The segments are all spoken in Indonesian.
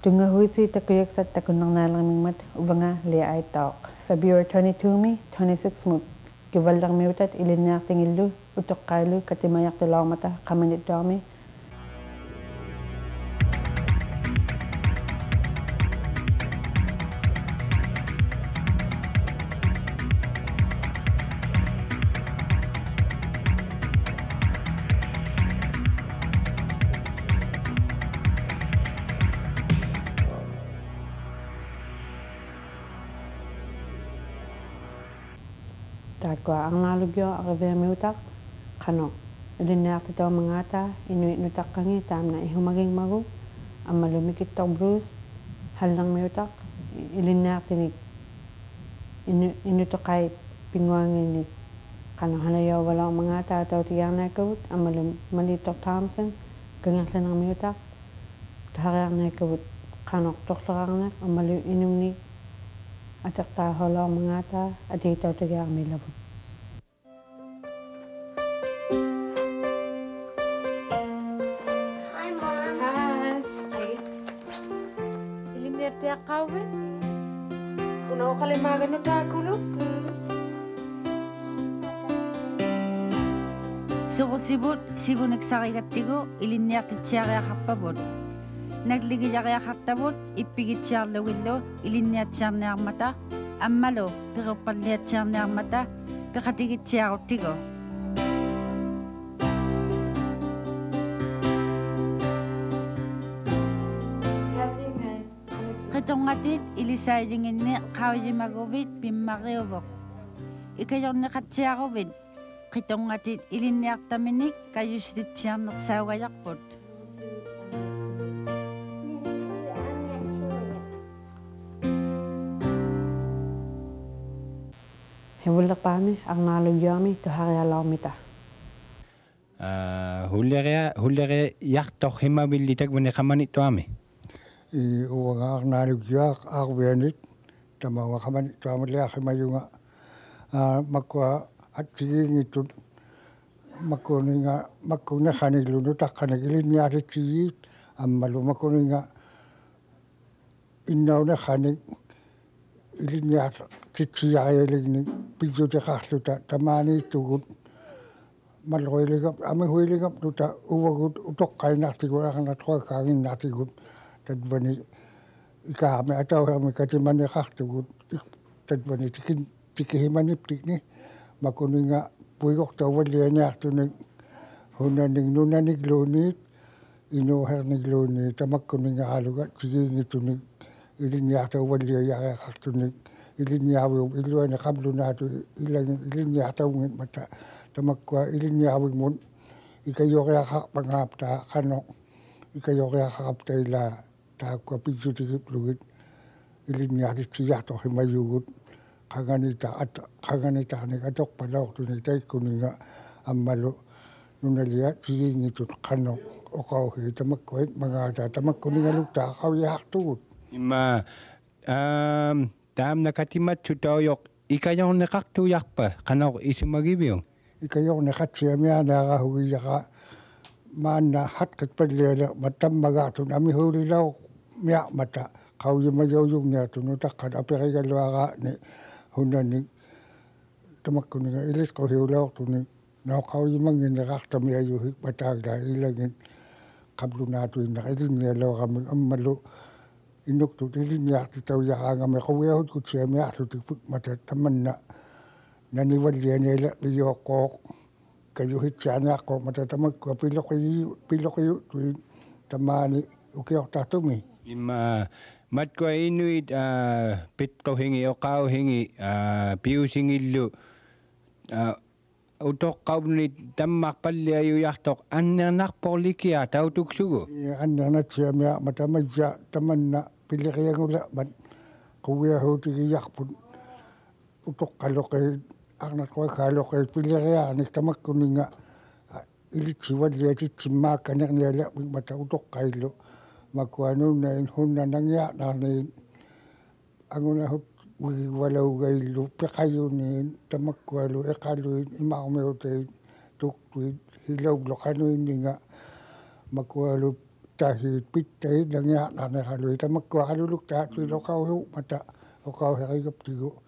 Tunga huiti takuyak sa takunang nalaming uvanga liya ay talk. February 22 mi, 26 mut. Givalang miutat ilinak tingilu, utok kailu katimayak tilaw mata kamanit dami. Takwa ang nalugyo akavya miutak kano ilinak titaw mangata inuit nutak kangi tam na ihumaging magu ang malumikit tong Bruce halang miutak ilinak tinik inutok kay pingwangin kano hanayaw walang mangata ataw tiyang nakawut ang malitok Thompson gangaklan ng miutak taharang nakawut kanok toklarang nak ang malu inumnik atak taholang mangata at itaw tiyang milabot. Kawin. Kuno kalimagan no takulo. Sibut nagsakay tigo ilinyak tiyaya kapabot. Nagligiyaya katabot ipigit siya lawilo ilinyak siya niyang mata. Amalo pero palyat siya niyang mata pekatigit siya tigo. Kitong atit ilisaying ini kawin magovit pimareobok. Ikayon nakatsiagovit. Kitong atit iliniak taminik kayustit siyang nagsawayakpot. Hewulak pani ang nalugyami tuharyalaw mita. Hullere yaktok himabilitag wani kamanit tuami. Uang nalugyak akwenit tamawa kaman tuamle akimayunga makwa atigi itu makuna khaniglu takhanigilin nyari ti ammalu makuninga innauna khanig ilin nyar ti ayeligni pijude khahluta tamani tugut malhoiligap amihoiligap tuta uwagut utok kaina tigura kana twa kangin natigut tadbani ikame atau kami katimane khahtugut tadbani tikihimanip tikni makuninga puigok tawalianya tunig hunaning nunanig lunit ino hernig lunit tamakuninga haluga tigingi tunig ilinya tawaliya khahtunig ilinya wi ilwana qablunatu ilinya tawngit mata tamakwa ilinya wi mun ikayokya pangapta kano ikayokya khapta ila takwa pijutikip luit ilinya tiyato himayugut kaganita ni katok palok tunitai kuninga ammalu nunalia tigingi tut kano okau hi tamakwa mangata tamakkuninga lukta kau yak tugut Ima tam nakatimat tutayok ikayon nakaktu yakpa kanok isumagibiyong ikayok nakatsiamya nakahuwi yaka mana hatkat padlela matam magatun ami hurilaw miak mata kau yimayoyong niya tunutakad apirigalwaga ni hunani tamakkuninga ilis ko hiulaw tuni na kau yimangin nakakta miyayuhik matagda ilagin kablunatu inakilin niya law kami ammalu inuktu ilin niya titaw yakanga may kawiyahod kutsiamya tutikpik mata taman na naniwalya nila biyokok kayuhit siya niya ko mata tamakwa pilokayu tuin tamani ukiyok tatumi Ima matkwa inuit pitko hingi o kau hingi piu singillu utok kau ni tamak palya yu yaktok annak polikia tau tuksugo annak siya miya matamadya taman na pilikiyang ula man kuwiya huti yakpun utok kalokay anak ko kalokay pilikiyang anik tamak kuninga ilitsiwan liya titsimakan yang nila mata utok kailo makuano na inhuna nangya na ni anguna hut walau gailu pekayu ni tamakwalo ekalu imaumeo te tukwi hilaw lokano ini nga makualo tahit pitte dangia nane halu ita makwa halu luk ta tu lo kau hu mata o kau heri gap tigo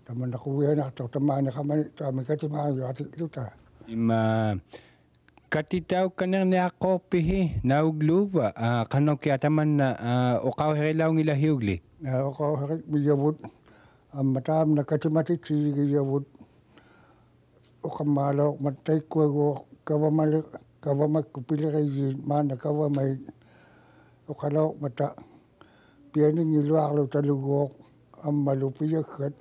taman aku wena to tamane kamani ta me kati ma yo ati luta Ima katitau kaner ne ako pihi naugluba kanok ya taman na o kau heri lau ngila hiugli. o kau heri biyabut matam na kati mati ti giyabut o kamalo matai ko go kawamak kupili kayi mana kawamay o kalau mata pianing iluak lo talugok ang malupiyakat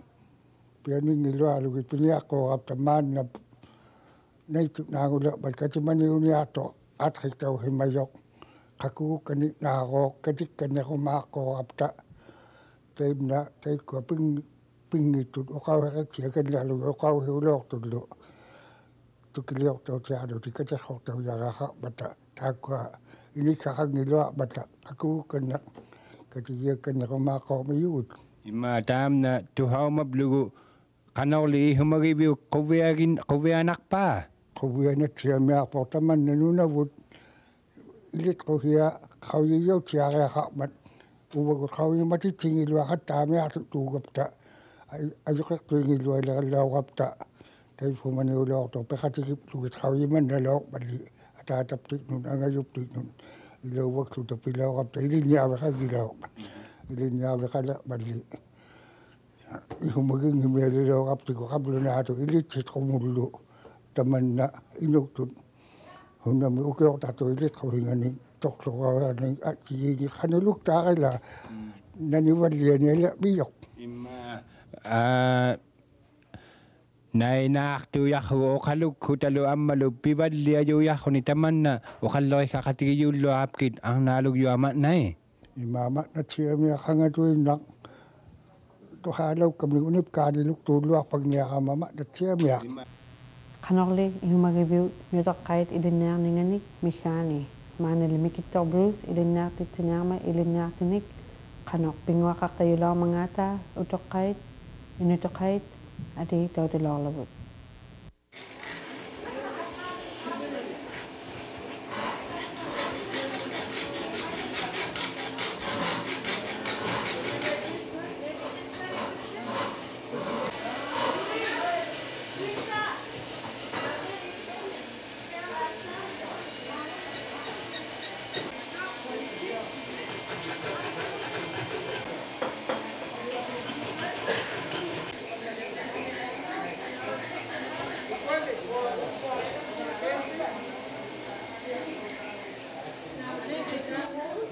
pianing iluak lo gituniak ko aptaman na naituk na ngula balkati mani uniato at hitaw himayok kaku kanit na ako katik kanya kumako apta taib na taib ko pingitut o kau heret siya kanya lo o kau hiulok tudlo tukiliok tau tiado di kata kau tau yaraha bata takwa ini kakak ngilo bata aku kena ketiga kena kumako mayut Ima tam na tuhau mablugu kanau li humaribiu kowe anak pa. kowe na siya miak po taman nanuna wud ilit ko hiya kau yiyaw tiara kakmat uwag kau yung matitingilo katami at tugap ta ayokak tuingilo lawap ta tayo pumaniulok to pekatikip tugit kau yung manalok bali atataptik nun angayuptik nun ilawag to tapilawap ta ilinyawa ka gilaw ilinyawa ka la bali ihumaging himililawap tiko kablo na ato ilitit kumulo taman na inuktun hunami ukyok tato ilit kau hinganing toklo ka ng kiyigi kanuluk ta kala naniwalian nila biyok Ima Nai naktu yahu o kaluk kutalu amalu pibad liya yu yahu ni taman na o kaloy kakatigi yu lo apkit ang nalug yu amat nai. Imama na siya miya kanga tuwing nak to halaw kami unip kaniluk tulo pag niya kamama na siya miya Kanorli humaribiu nyutak kait ilinar ninganik mishani mana limikito Bruce ilinar titinama ilinar tinik kanok pingwa kaktayo lang mangata utok kait inutok kait adi tau de lolabut.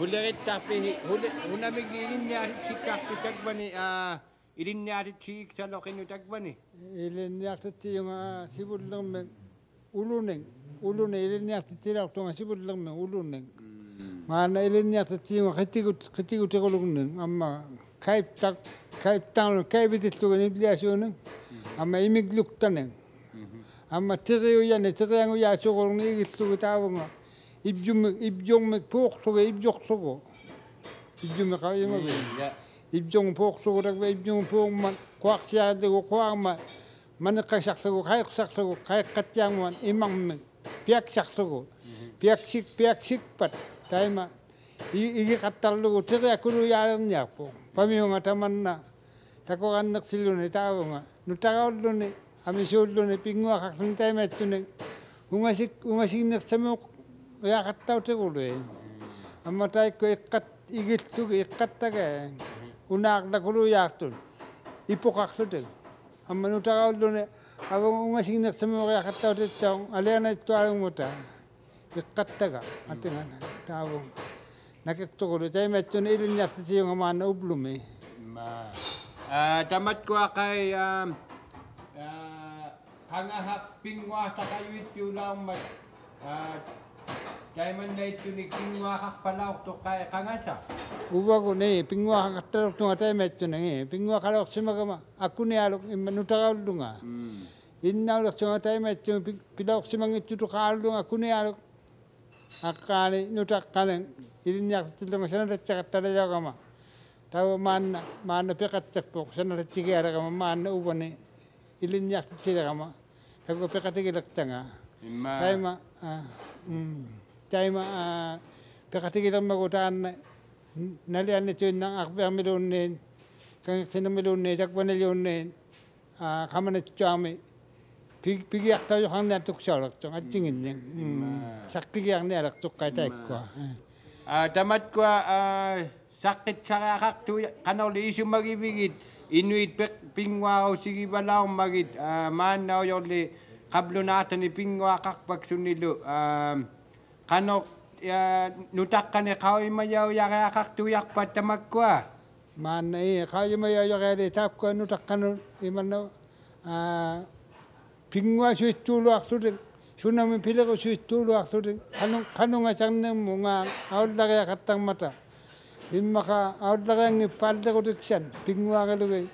Hulirit tapi hunamig ilinya sikak tagwani ilinya sik sa lokin tagwani. Ilinyak titi yung sibud lang men uluning ilinyak titi lang tunga sibud lang men uluning. Mana ilinyak titi yung kitigo tikolong neng amma kaip tang kaip itu kan ibliasyon amma imigluk taneng. Amma tiriyo yan tiriyo ya tikolong ni gitu tawang ibjong mek pok so ibjok so ibjong mek kaya mo ibjong pok so rak ibjong pok man kwak siya de ko kwak man kasak so kay katyang man imang mek piak sak so piak sik pat tay ma igi katal lo tere akulu yaran nya po pamiyo nga taman na tako kan naksilo ni tawo nga nutakaw lo ni amisod lo ni pingwa kakang tay met tunig ungasik naksamok ya kattau tegule amma tai ko ikat igittu ikat tage unak da kulu yaktul ipokak tude amma nu tagaw lone abang ungasing nak samo ya kattau te tong alena to ang mota ikat taga atingan tawo nakik to ko tai metun ilin yak ti yung mana ublume Ma tamat ko kay hangahak pingwa ta kayuit yu lang mat Kaya man na ito ni pingwa kakpalaw to kaya kangasa. Uwa ko ne pingwa katalok tunga tayo metso na pingwa kalok simagama aku ne alok manutakaw dunga. Inna alok tunga tayo metso pilok simangit tuto kalung aku ne alok akane nutak kaneng ilinyak tilong sana recak talaga kama. Tawo man pekat cepok sana recik ada kama man uwa ne ilinyak tilong kama. Tawo pekat igilak tanga. Tayo ma pekatigilerma kutaan nalianne tynnang akvermilunneen kangirtinamilunneen takvaneliunneen kamanatsuami pigiaqta yohanne atuksaulaqtung atsinginning sakkigiarne alaqtuqqai taikkoa tamatkua sakit sarakaktu kanoli isumagibigit inuit pingwao sigibalaw magit mannaw yoli kablunatani pingwa kakpaksunilu kanok nutakkane kauimayaw yakaktu yakpat tamakwa man kauimayaw yakari tapko nutakkanu imanno pingwa suituluaqlutik sunami pileko suituluaqlutik kanunga sanne munga aullagaya kattangmata immaka aullagangi pallekotiksan pingwaagalugai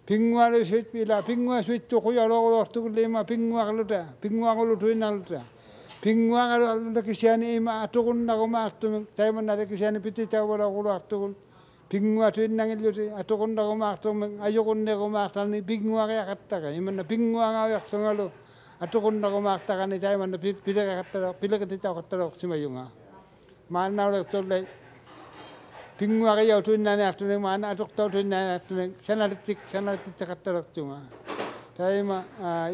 pingwaalu suitpila pingwa suittuquyaloqulortukullima pingwaaqluta pingwaaqulutuinnaluta pingwaaqaluta kisiani ima atuqunnaqumaqtumik taimannale kisiani pititawalaqulartukul pingwa tuinnangilluti atuqunnaqumaqtumik ajuqunnequmaqtani pingwaaqayaqattaqa imanna pingwaaqauyaqtungalu atuqunnaqumaqtaqani taimanna pilekatitaqattaloqsimayunga maannauleqtollai pingwaaqayau tuinnaniaqtunik maanna atuqtau tuinnaniaqtunik sanalittiqattalaqtunga taima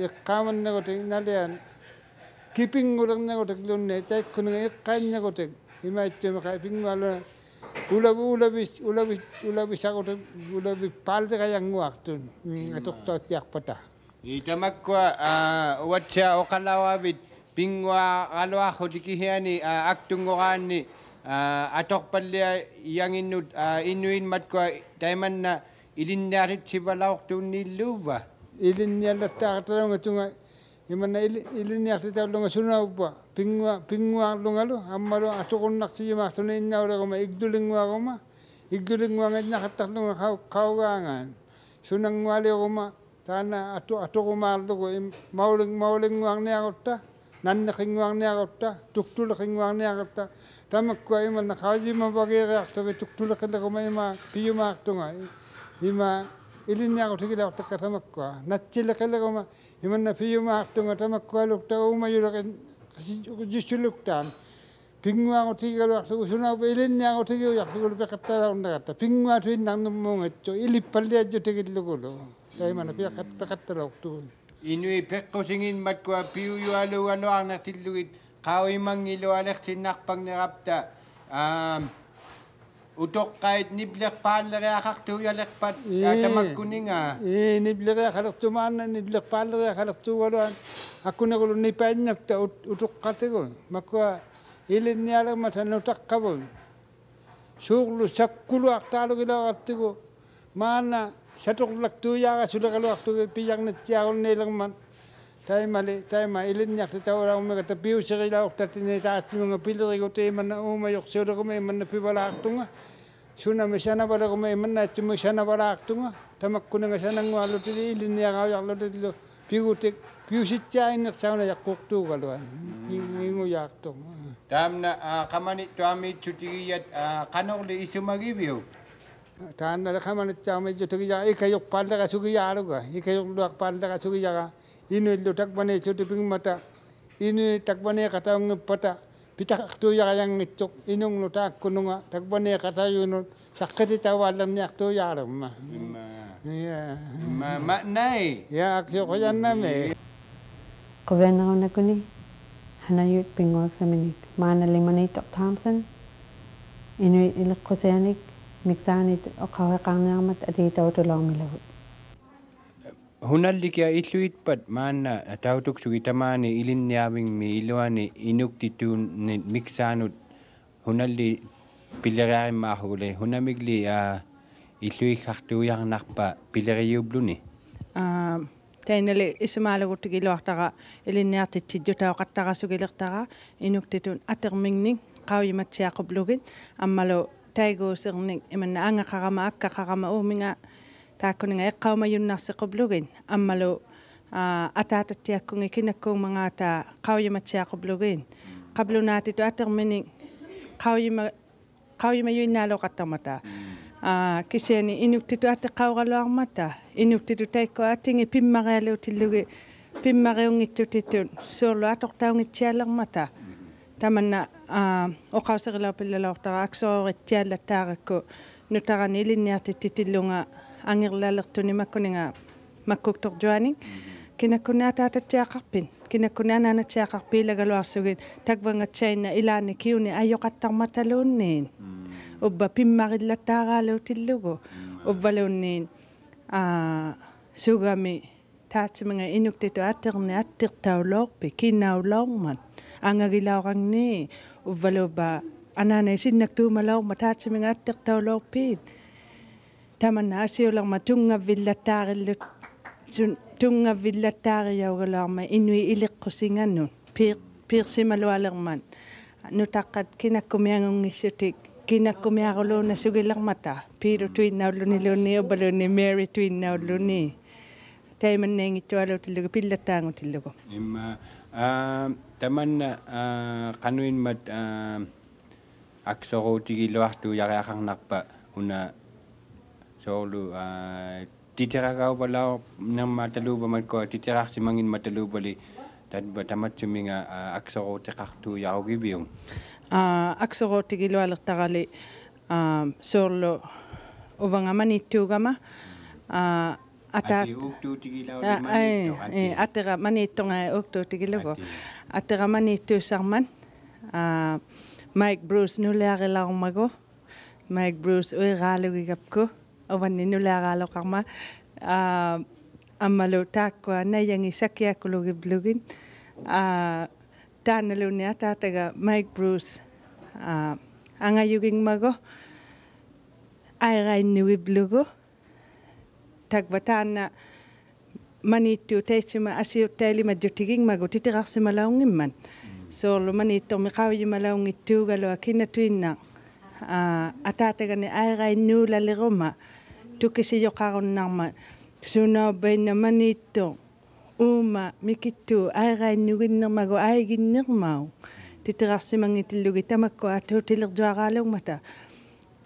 iqqaamannequtik nalian kipingulernequtik lunne taikkuninga iqqaannequtik imaittumiqa pingwaaluna ulabisaqutik ulabi paalteqayanguaqtun atuqtautiaqpata itamakwa watsa oqalawabit pingwa qalwaaqutikihiani aktungoqaanni atokpallia yanginnut inuin matkwa taimanna ilinniarit sivalauqtuunnilluuva ilinniallattaaqatalunga tunga imanna ilinniartitaulunga sunauppa pingwaarlungalu ammalu atuqunnaqsiyimaaqtuna innauleguma igdulinguangainaqattarlunga qaugaangaan sunangualiuguma taana atuqumaarlugu maulinguarniaqutta nanneqinguarniaqutta tuktuleqinguarniaqutta tamakkua imanna qaujima bageereaqtugi tuktuleqilleguma ima piyumaaqtunga ima ilinniaqutigilaortakka tamakkua natsileqilleguma imanna piyumaaqtunga tamakkualukta uumayuleqin jissuluktaan pingwaaqutigigaluartugu sunaupa ilinniaqutigiuyartugulu peqattalaornaqatta pingwaatuinnarnummuungatsu ilippalliajjutigillugulu taimana peqattalaortugu inui peqqusingin matkua piyuyualugaluarnartillugit qauimangilualersinnarpagnerapta utoqqait niblerpaallereaqartuuyalerpat tamakkuninga niblereaqalertumaanna niblerpaallereaqalertuugaluan akkunaqulu nipainnakta utoqqatigu makkua ilinnialermata nutaqqavun suurlu sakkuluartaalugilaaqartigu maanna satuqlaktuuyaaga suleqaluartugi pijarnatsiaaqulniilerman taima ilinniartitaualaumegata piuserilaortatini taatsimunga pilerigut imanna uumayorsiuleguma imanna pivalaartunga sunami sanavaleguma imanna atsimu sanavalaartunga tamakkunanga sananguallutili ilinniaqauyarlutilu pigutik piusitsiainnersauna yaqquqtuugaluan inguyaartunga taamna qamanittuamiitsutigiat qanorli isumagiviu taannale qamanitsaamijutigiyaa ikayuqqaalleqasugiyaluga ikayuqluaqpaalleqasugiyaga inuillu takvaneitsutipingmata inu takvaneqataungippata pitaqtuuyaqayangitsuk inunglu taakkununga takvaneqatayunut saqqititauaallerniartuuyaalerma ma'nai ya aksiuquyanname qavenarunakuni hanayut pinguaqsaminik maanalimanit Thompson inuit ileqqusianik miksaanit oqaweqarniarmat atiitautulaormilagut hunallikia illuitpat maanna tautuksugi tamaani ilinniavingmi iluani inuktituunni miksaanut hunalli pileriarimmaarugule hunamigli illuiqqartuujarnarpa pileriubluni tainali ismaalaguttigiluartaqa ilinniartitsijjutauqattaqasugilertaqa inuktitun atermingning qauyimatsiaqoblugin ammalu taiguuserning imanna angaqarama akkaqarama uuminga taakkuninga eqqaumayunnarsiqublugin ammalu ataatattiakkungi kinakkuumangaataa qauyimatsiaqoblugin qablunaatitu atermini qauyimayuinnaaloqattamata kisiani inuktitu atteqqaugaluarmata inuktitu taikko atingi pimmarialuutillugi pimmariungittutitun suullu atortaungitsialermata tamanna oqauserilapillalortara aksorittiallattaaqakku nutarani ilinniartittilunga angirlallertuni makkuninga makkuktorjuani kinakkunaataatatsiaqarpin kinakkunaanaanatsiaqarpiilagaluarsugin takvangatsainna ilaani kiuni ajoqattarmataluunniin ubba pimmarillattaaraaluutillugu ubbaluunniin sugami taatiminga inuktitu atterni attirtauloorpi kinnaulorman angagilaorangni ubbaluba anaana isinnaktuumalaorma taatiminga attirtauloorpiin tamanna asiularma tungavvillattaarillut tungavvillattaariaugalarma inui iliqqusingannun piirsimalualerman nutaqqat kinakkumiangunggissutik kinakkumiaruluuna sugilermata piiru tuinnauluniluunni ubbaluunni Mary tuinnauluni taimanneengittualuutillugu pillattaangutillugu imma tamanna qanuinmat aksoruutigiluartu yariaqarnarpa una soorlu titeragaubalao nammaataluupamatko titerarsimangin matalubali tatba tamatsuminga aksoruutiqartu yarugivium aksoruutigilualertarali soorlu uvangamanittuugama atera manittonga uktuutigilugu atera manittuusarman Mike Bruce nulearilarmagu Mike Bruce uiraalugigapku ovanni nulearaalоqarma ammalu taakkua nayangi sakiakkulugiblugin taannaluunnia taataga Mike Bruce angayugingmagu airainnuiblugu takva taanna manittu teitsima asiuttailimadjutigingmagu titirarsimalaungimman soorlu manittormi qauyimalaungittuugalua kinnatuinna ataatagani airainnuulaliruma tukisijoqarunnarma suunaubbainna manitto uuma mikittu airainnuginnermagu aiginnermau titirarsimangitillugi tamakko atuutilerjuaraalugmata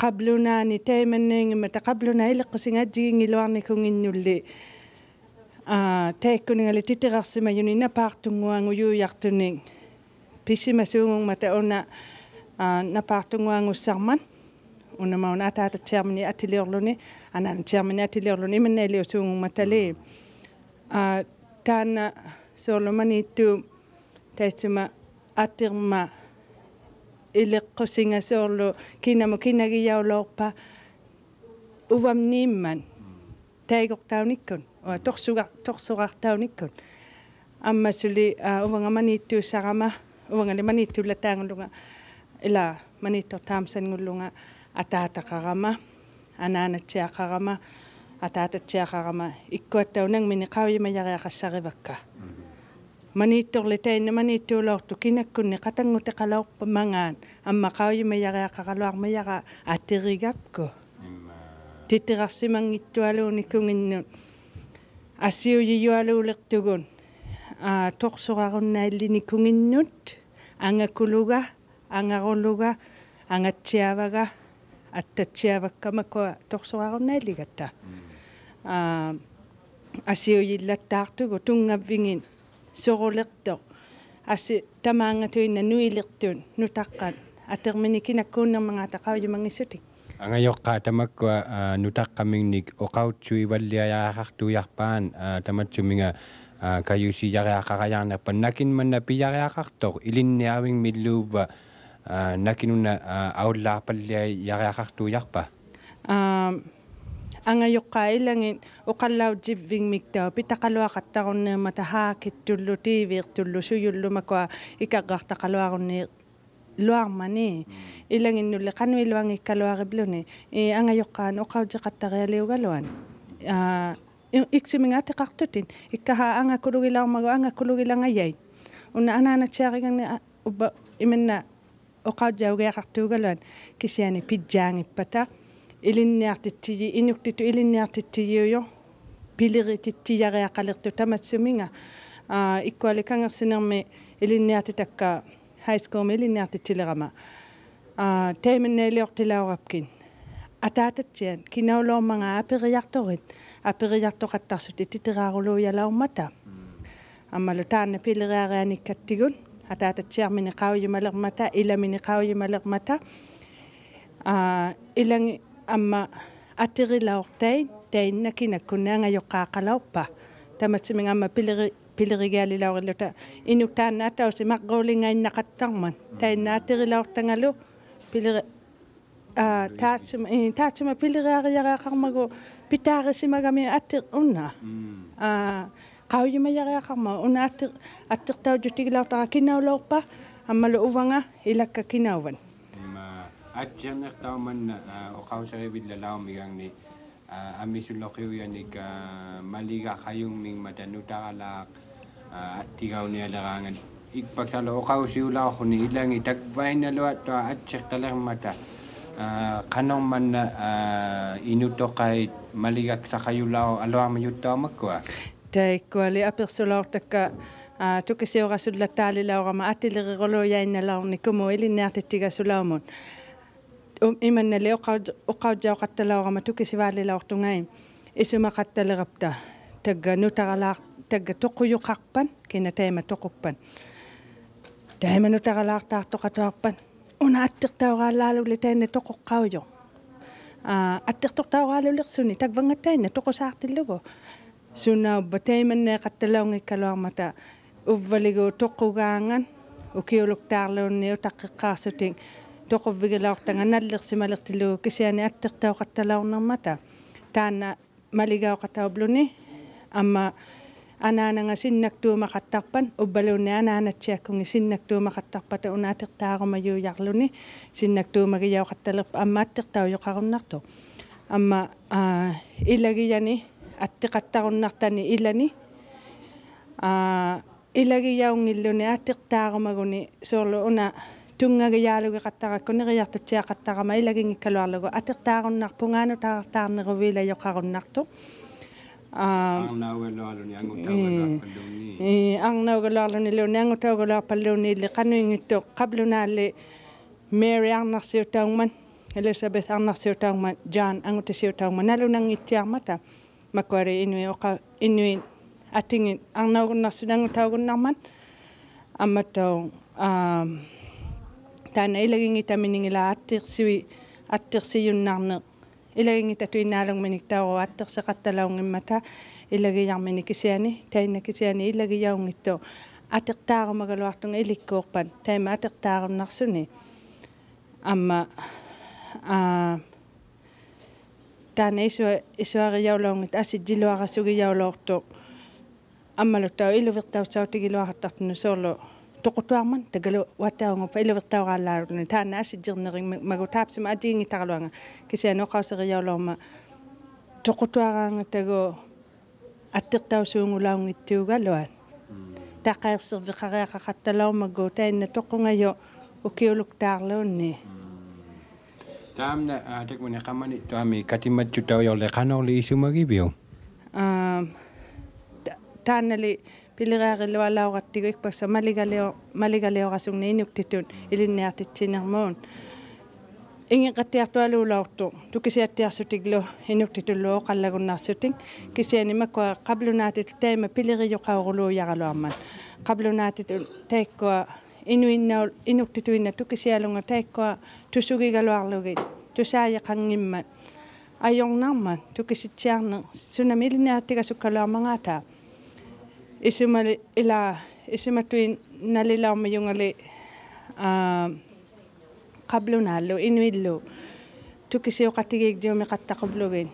qablunaani taimanneengimata qabluna ileqqusingaajjigingilluarnikunginnulli taikkuningali titirarsimayuni napaartunguangu yuujartuning pisimasuungungmata una napaartunguangussarman unamauna ataatatsiarmini atiliorluni anaanatsiarmini atiliorluni imannailiusuungungmatali taanna soorlumanittu taitsuma attirma ileqqusinga soorlu kinnagiyaulorpa uvamniimman taigortaunikkun torsuqartaunikkun ammasuli uvangamanittuussarama uvangali manittuullataangulunga ila manittortaamsangullunga ataataqarama anaanatsiaqarama ataatatsiaqarama ikkuattaunangmini qauyimajariaqassarivakka manittorli tainna manittuulortu kinakkunni qatanguteqalaorpamangaan amma qauyimajariaqaqaluarmajaqa atirigapku titirarsimangittualuunikunginnu asiujijualuulertugun torsuqarunnaillinikunginnut angakuluga angaruluga angatsiavaga attatsiavakkamakua torsuqarunnailligatta asiujillattaartugu tungavvingin sorulerto asi tamaangatuinna nuilertun nutaqqan atermini kinakkuunnermangaata qauyimangисsutik angayoqqa tamakkua nutaqqamingnik oqautsui-valliajaaqartuiarpaan tamatsuminga kayusijariaqaqajaarnerpa nakinmanna pijariaqartoq ilinniaving milluupa nakinunna aullaarpalliajariaqartuiarpa angayoqqailangin oqallautjivvingmiktau pitaqaluaqattaqunneermata haakittullu tiiviirtullu suyullumakua ikaqqartaqaluarunni luarmani ilanginnulle qanuiluangikkaluaribluni angayoqqaan oqautiqattarialiugaluan iksimingaatiqartutin ikkaha angakulugilaarmagu angakulugilangayain unna anaanatsiarigangni ubba imanna oqautjaugiaqartuugaluan kisiani pijjaangippata ilinniartittiyi inuktitu ilinniartittiyiuyo piliritittiyariaqalertu tamatsuminga ikkualikangersinermi ilinniartitakka high school ilinniartittilerama taimannailiortilaurapkin ataatatsian kinaulormanga aperiartorit aperiartoqattarsut titiraruluuyalaurmata ammalu taanna piliriarianikkattigun atatatsiarmini qauyumalermata ilamini qauyumalermata ilangi amma atirilaortain tainnakinakkunaangajoqqaaqalauppa tamatsiming amma pilirigaalilaorilluta inuktaannaatausi maqqoolingainnaqattarman tainnaatirilaortangalu pilir taatsima piliriariaqarmagu pitaarissimagami attir unna qauyumayariaqarma una attirtaujutigilautaa kinaulorpa ammalu uvanga ilakka kinauvan atjannertauman oqausarivillalaumigangni amisuloqiuyanik maligaqayungming matanutaralaaq attigaunialeraangan ikpaksalo oqausiulaarhuni ilangi takvainaluattua atsertalermata qanormanna inutoqait maligaksaqayulao aluarmayuttaumakkua taikkuali apersulaortakka tukisiorasullataalilaorama attileriqoluyainnalarni kumu ilinniartittigasulaumun imannali oqaujaoqattalaorama tukisivaalilaortungai isumaqattalerapta tagga nutaralaaq tagga toquyuqarpan kina taima toquppan taima nutaralaartaartoqatuarpan una attirtauraalaaluli tainna toqoqqaujo attirtortauraalulersuni tagvangattainna toqosaartillugu sunnaubba taimanneeqattalaungikkaluarmata uvvaligu toqugaangan ukiuluktaarluunni utaqqeqqaarsuting toquvvigilaortanga nallersimalertillugu kisiani attirtauqattalaornermata taanna maligaoqataubluni amma anaananga sinnaktuumaqattarpan ubbaluunni anaanatsiakkungi sinnaktuumaqattarpata una attirtaarumayuujarluni sinnaktuumagiyaoqattalerpa amma attirtaujoqarunnartu amma ilagiyani attiqattarunnartani ilani ilagiyaungilluni attirtaarumaguni soorlu una tungagiyaalugiqattarakkuni riartutsiaqattarama ilagingikkaluarlugu attirtaarunnarpungaanu taartaarneruviilajoqarunnartu arnaugaluarluni luuni angutaugaluarpalluuni illi qanuingittu qablunaalli Mary arnarsiutaungman Elizabeth arnarsiutaungman John angutisiutaungman nalunangittiarmata makwari inui atingin arnaugunnarsunangutaugunnarman ammatau taana ilagingitaminingila attirsiyunnarne ilagingitatuinaalungminiktauru atterseqattalaungimmata ilagijarmini kisiani tainna kisiani ilagijaungittu attirtaarumagaluartunga ilikkuorpan taima attirtaarunnarsunni amma taana isuarijaulaungit asijjiluarasugijaulortu ammaluttau iluvirtausautigiluartartunu soorlu toqutuarman tagalu wataungupa iluvirtauraalaaluni taana asijjirnering magu taapsima ajiingitaraluanga kisiani oqauserijaulorma toqutuaraanga tagu attirtausuungulaungittiugaluan taqaerserviqariaqaqattalaumaggu tainna toqungayo ukiuluktaarluunni taamna takmuni qamani tuami katimatchutauyorle qanorli isumagibiu taanali piliraarilualaurattigu ikpaksa maligaleorasungni inuktitun ilinniartitsinermuun ingiqattiartualuulaortu tukisiattiarsutiglu inuktitullu oqallagunnarsuting kisiani makwa qablunaatitu taima pilirijoqauruluujaraluarman qablunaatitu taikkua inuktituinna tukisialunga taikkua tusugigaluarlugit tusaajaqangimmat ajornarman tukisitsiarne sunami ilinniartigasukkaluarmangaataa isumatuin nalilaumajungali qablunaallu inuillu tukisiuqatigigdiumi qattaqublugiin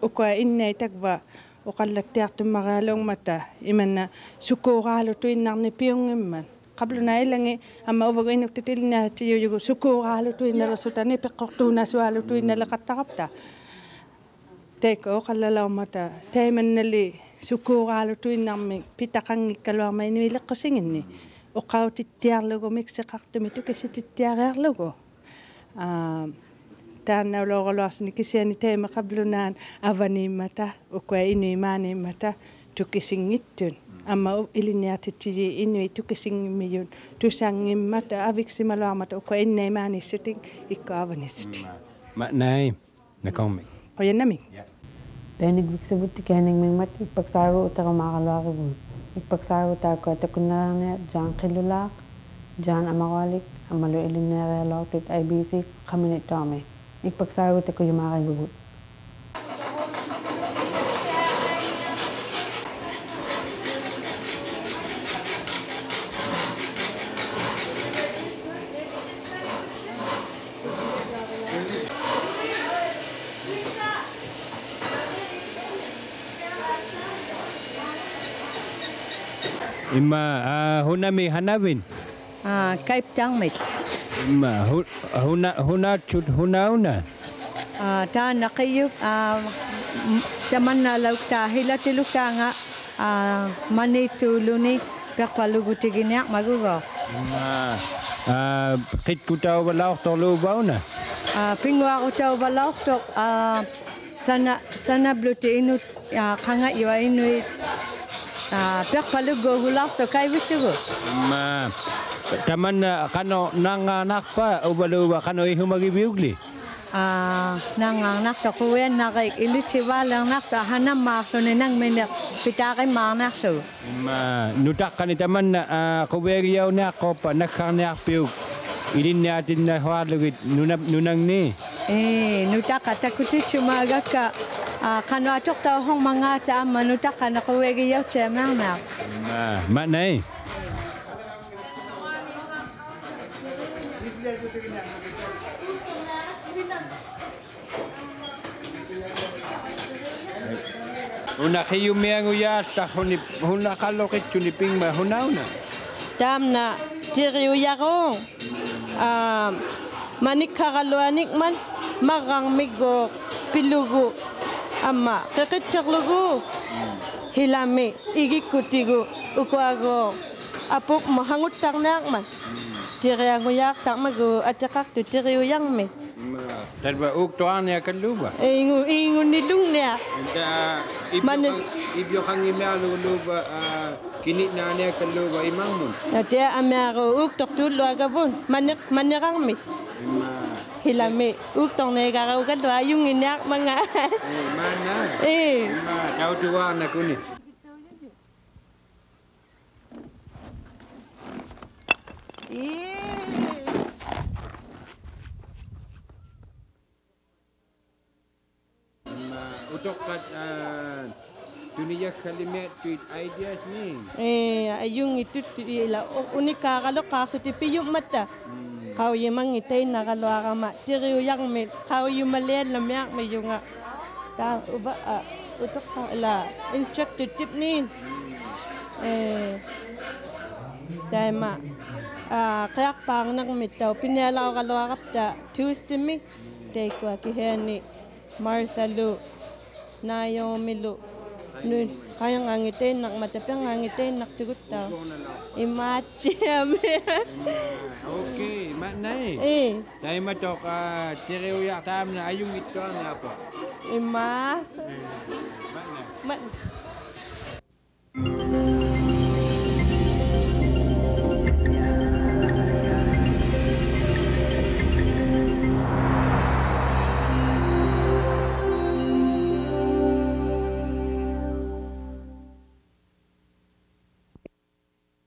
ukua innai takva uqallattiartummagaalungmata imanna sukuuraalu tuinnarni piungimman qabluna ilangi amma uvagu inuktitilinnaatiyujugu sukuuraalu tuinnalasutani peqqortuunasuaalu tuinnaleqattaqapta taikka uqallalaumata taimannali sukuuraalu tuinnarmi pitaqangikkaluarma inuileqqusinginni uqautittiarlugu mikseqartumi tukisitittiariarlugu taannaulooruluarsini kisiani taima qablunaan avaniimmata ukua inuimaaniimmata tukisingittun amma ilinniartitiji inui tukisingimmiyun tusangimmata aviksimaluarmata ukua innaimaanисsuting ikku avanissut nai nakommi oyanami Penigviksabutti kaaningmingmat ippaksaaru utarumaqaluarivut ippaksaaru taakua takunnaarnia jaanqillulaaq Jan amawalik amalo ilinere loktit IBC kaminit tome. Ipagsagot ako yung mga gugut. Ima hunami hanavin. Kaip Tangmit. Ima huna chut hunauna. Ta nakayup taman na lauk ta hila tiluk ta nga manitu luni kakwalugu tiginyak magugo. Kit kutaw balaw tolu bauna. Pingwa utaw balaw to sana bluti inu kanga iwa inu kakwalugu hulak to kai wisugo. Taman kano nanganak pa ubaluba kano ihumagibiugli. Nanganak to kuwen nakay ilitiwa lang nak ta hanam makso ni nang menek pitake manak so. Nutak kanitaman kuberiyaw na ako pa nakakaniak piug. Ilin natin na huwalugit nunang ni. Nutak katakuti chumaga ka kano atok tao hong mga taama nutak ka nakuberiyaw chemang nak. Manay. Una kayo miyang uyata, huna kalokit chuniping ma hunauna. Tam na tiri uyarong manik karaluanik man marang migo pilugu ama kakitchaklugu hilame igikutigu ukwago apuk mahangut tarnak man tiri ang uyak tak mago atjakak tu tiri uyang me. Darba uktoan ya kaluba. Ingun nilung niya. Ibyo kang imalo luba kinit na niya kaluba imang mo. Ate amaro uktok tulo agabon manirang me. Hilame uktong ne garaw ka do ayung inyak mga. Mana? Kau tuwa na kuni. Untuk kat dunia kalimat tweet ideas ni. Ayung itu la unika kalau kau tipi yum mata. Kau yemang itay na kalau agama tiri yang me kau yum malian lamyak me yunga. Ta uba untuk la instructor tip ni. Dama kayak pang nak mitaw pinalaw kalau agap ta Tuesday me day ko kihani Martha Lu Naomi Lu nun kaya ngangitin nak matapang ngangitin nak tugut tao imacham. Okay manay dahil matok tiriuyak tam na ayung ito na po ima